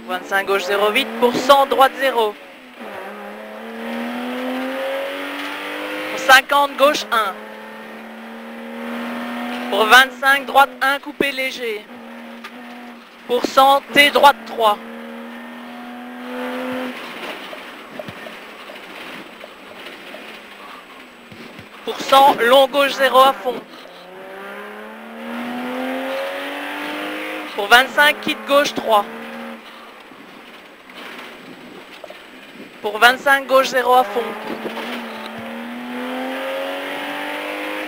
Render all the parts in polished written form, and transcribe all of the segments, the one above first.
25 gauche 0,8, pour 100 droite 0. Pour 50 gauche 1. Pour 25 droite 1 coupé léger. Pour 100 T droite 3. Pour 100 long gauche 0 à fond. Pour 25 quitte gauche 3. Pour 25 gauche 0 à fond.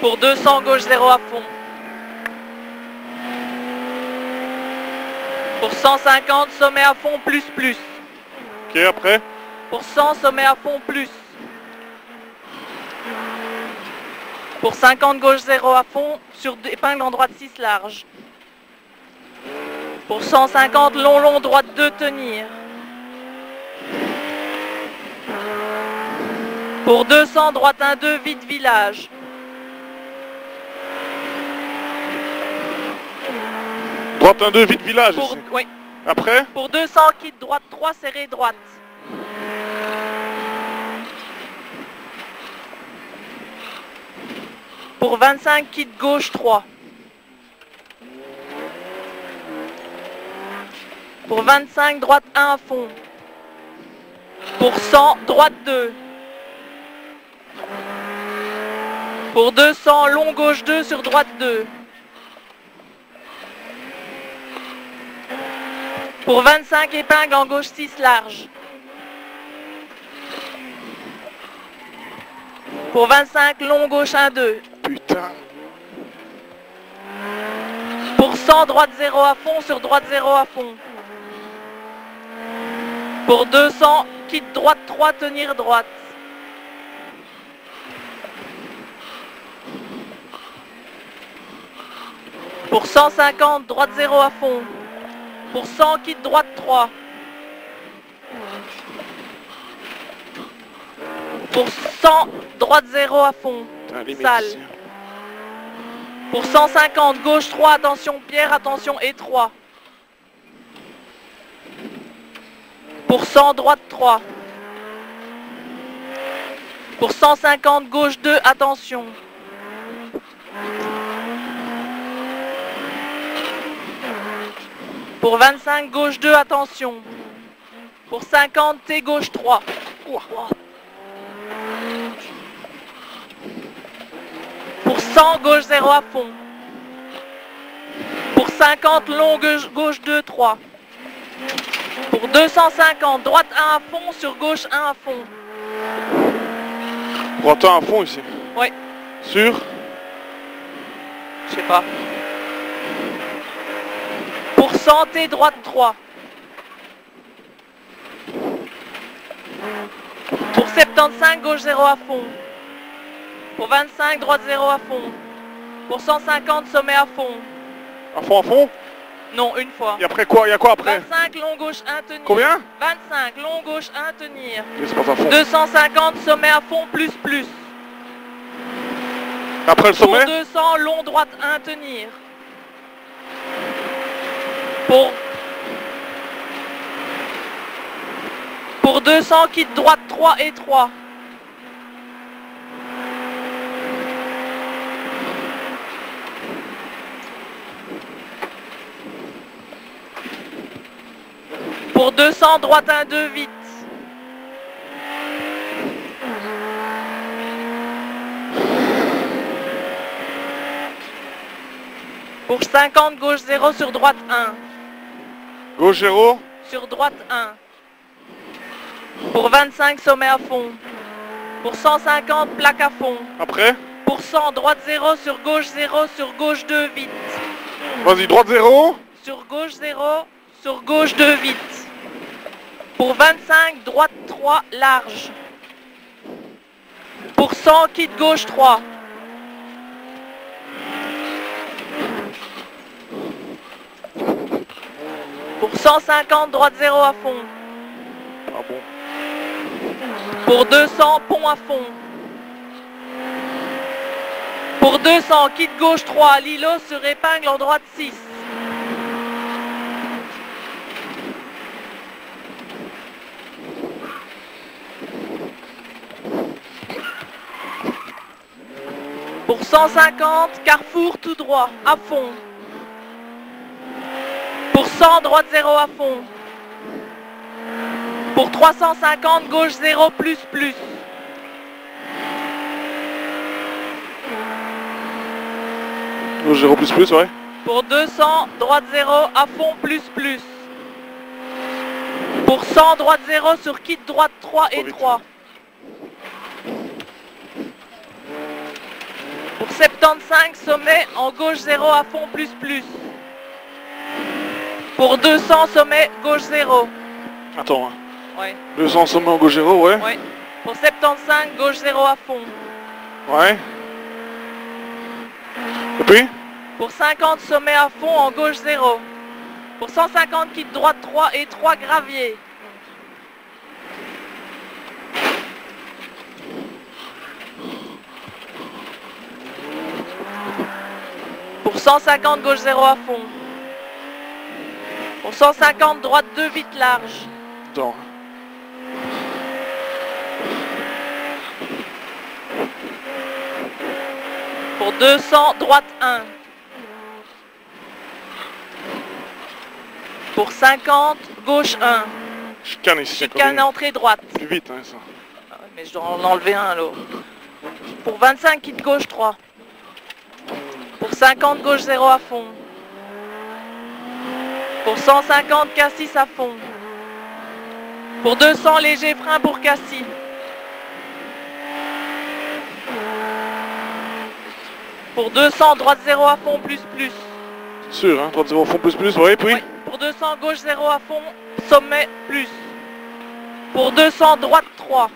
Pour 200 gauche 0 à fond. Pour 150 sommet à fond plus plus. Ok, après. Pour 100 sommet à fond plus. Pour 50 gauche 0 à fond sur épingle en droite 6 large. Pour 150 long long droite 2 tenir. Pour 200 droite 1 2 vide village. Droite 1, 2, vite village. Pour, Ici. oui. Après. Pour 200 quitte droite 3 serré droite. Pour 25 quitte gauche 3. Pour 25 droite 1 à fond. Pour 100 droite 2. Pour 200 long gauche 2 sur droite 2. Pour 25 épingle en gauche 6 large. Pour 25 long gauche 1 2. Putain. Pour 100 droite 0 à fond sur droite 0 à fond. Pour 200 quitte droite 3 tenir droite. Pour 150 droite 0 à fond. Pour 100 quitte droite 3. Pour 100 droite 0 à fond. Salle. Pour 150 gauche 3 attention pierre attention étroit. Pour 100 droite 3. Pour 150 gauche 2 attention. Pour 25 gauche 2 attention. Pour 50 T gauche 3. Pour 100 gauche 0 à fond. Pour 50 long gauche 2 3. Pour 250 droite 1 à fond sur gauche 1 à fond. Droite 1 à fond ici. Oui. Sûr. Je sais pas. Pour 100 T droite 3. Pour 75 gauche 0 à fond. Pour 25 droite 0 à fond. Pour 150 sommet à fond. À fond, à fond. Non, une fois. Et après quoi? Il y a quoi après? 25 long gauche 1 tenir. Combien? 25 long gauche 1 tenir. C'est pas à fond. 250 sommet à fond plus plus. Après le sommet? Pour 200 long droite 1 tenir. Pour 200 quitte droite 3 et 3. Pour 200 droite 1 2 vite. Pour 50 gauche 0 sur droite 1. Gauche 0. Sur droite 1. Pour 25 sommet à fond. Pour 150 plaque à fond. Après. Pour 100 droite 0 sur gauche 2 vite. Vas-y, droite 0. Sur gauche 0 sur gauche 2 vite. Pour 25 droite 3 large. Pour 100 quitte gauche 3. Pour 150 droite 0 à fond. Ah bon. Pour 200 pont à fond. Pour 200 quitte gauche 3 l'îlot sur épingle en droite 6. Pour 150, carrefour tout droit, à fond. Pour 100, droite 0 à fond. Pour 350, gauche 0, plus, plus. Gauche 0 plus plus, ouais. Pour 200, droite 0, à fond, plus, plus. Pour 100, droite 0, sur kit droite 3 et 3. Pour 75, sommet, en gauche 0, à fond, plus, plus. Pour 200, sommet, gauche 0. Attends, hein. Ouais. 200 sommet en gauche 0, ouais. Ouais. Pour 75, gauche 0 à fond. Ouais. Et puis? Pour 50, sommet à fond, en gauche 0. Pour 150, kit droite 3 et 3 gravier. Pour 150, gauche 0 à fond. Pour 150, droite 2, vite large. Attends. Pour 200, droite 1. Pour 50, gauche 1. Chicane ici. Chicane entrée droite. Plus vite, hein, ça. Ah ouais, mais je dois en enlever un alors. Pour 25, kit gauche 3. Pour 50, gauche 0 à fond. Pour 150, cassis à fond. Pour 200, léger frein pour cassis. Pour 200, droite 0 à fond, plus, plus. Sûr, hein, droite 0 fond plus plus, ouais, puis? Oui. Pour 200, gauche 0 à fond, sommet, plus. Pour 200, droite 3.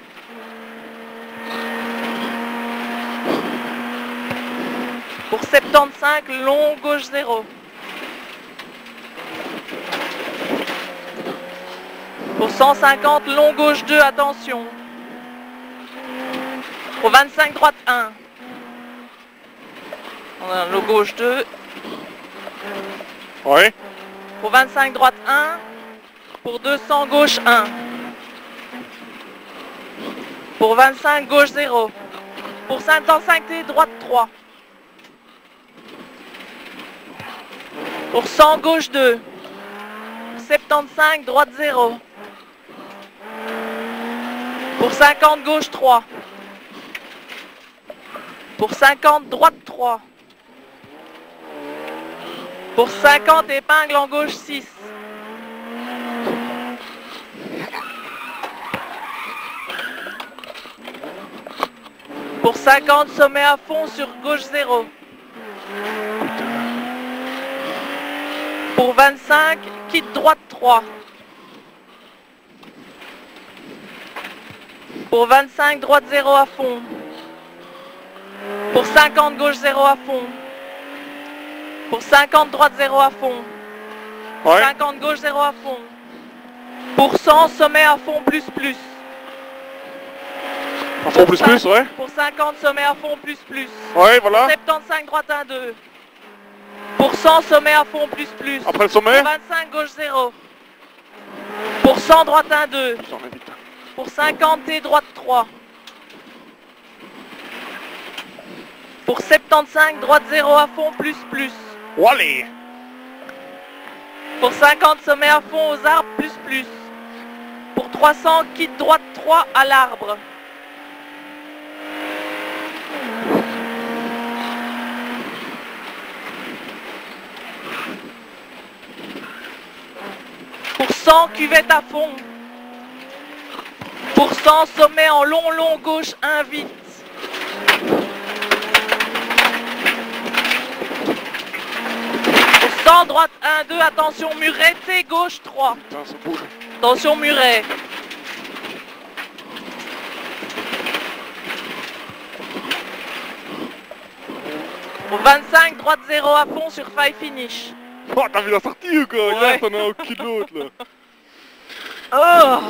Pour 75, long, gauche 0. Pour 150, long, gauche 2, attention. Pour 25, droite 1. On a le gauche 2. Ouais. Pour 25, droite 1. Pour 200, gauche 1. Pour 25, gauche 0. Pour 55T, droite 3. Pour 100, gauche 2. 75, droite 0. Pour 50, gauche 3. Pour 50, droite 3. Pour 50, épingle en gauche 6. Pour 50, sommet à fond sur gauche 0. Pour 25, kit droite 3. Pour 25, droite 0 à fond. Pour 50, gauche 0 à fond. Pour 50, droite 0 à fond. Pour Ouais. 50, gauche 0 à fond. Pour 100, sommet à fond, plus, plus. En fond plus plus, ouais. Pour 50, sommet à fond, plus, plus. Ouais, voilà. 75, droite 1, 2. Pour 100, sommet à fond, plus, plus. Après le sommet. Pour 25, gauche 0. Pour 100, droite 1, 2. Putain, mais vite. Pour 50, T, droite 3. Pour 75, droite 0 à fond, plus, plus. Wallé. Pour 50, sommet à fond aux arbres, plus, plus. Pour 300, kit droite 3 à l'arbre. Pour 100, cuvette à fond. Pour 100, sommet en long, long, gauche 1, vite. Pour 100, droite 1, 2, attention, muret, T, gauche 3. Putain, ça bouge. Attention, muret. Pour 25, droite 0 à fond sur faille finish. Oh, t'as vu la sortie ou quoi? Ouais. Regarde, t'en as un au cul de l'autre, là. Oh!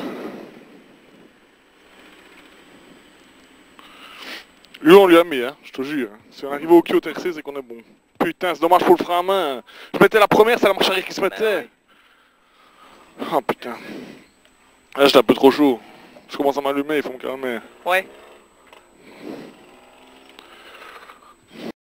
Lui, on lui a mis, hein, je te jure. Si on arrive au cul au TRC, c'est qu'on est bon. Putain, c'est dommage pour le frein à main. Je mettais la première, c'est la marche arrière qui se mettait. Oh putain. Là, j'étais un peu trop chaud. Je commence à m'allumer, il faut me calmer. Ouais.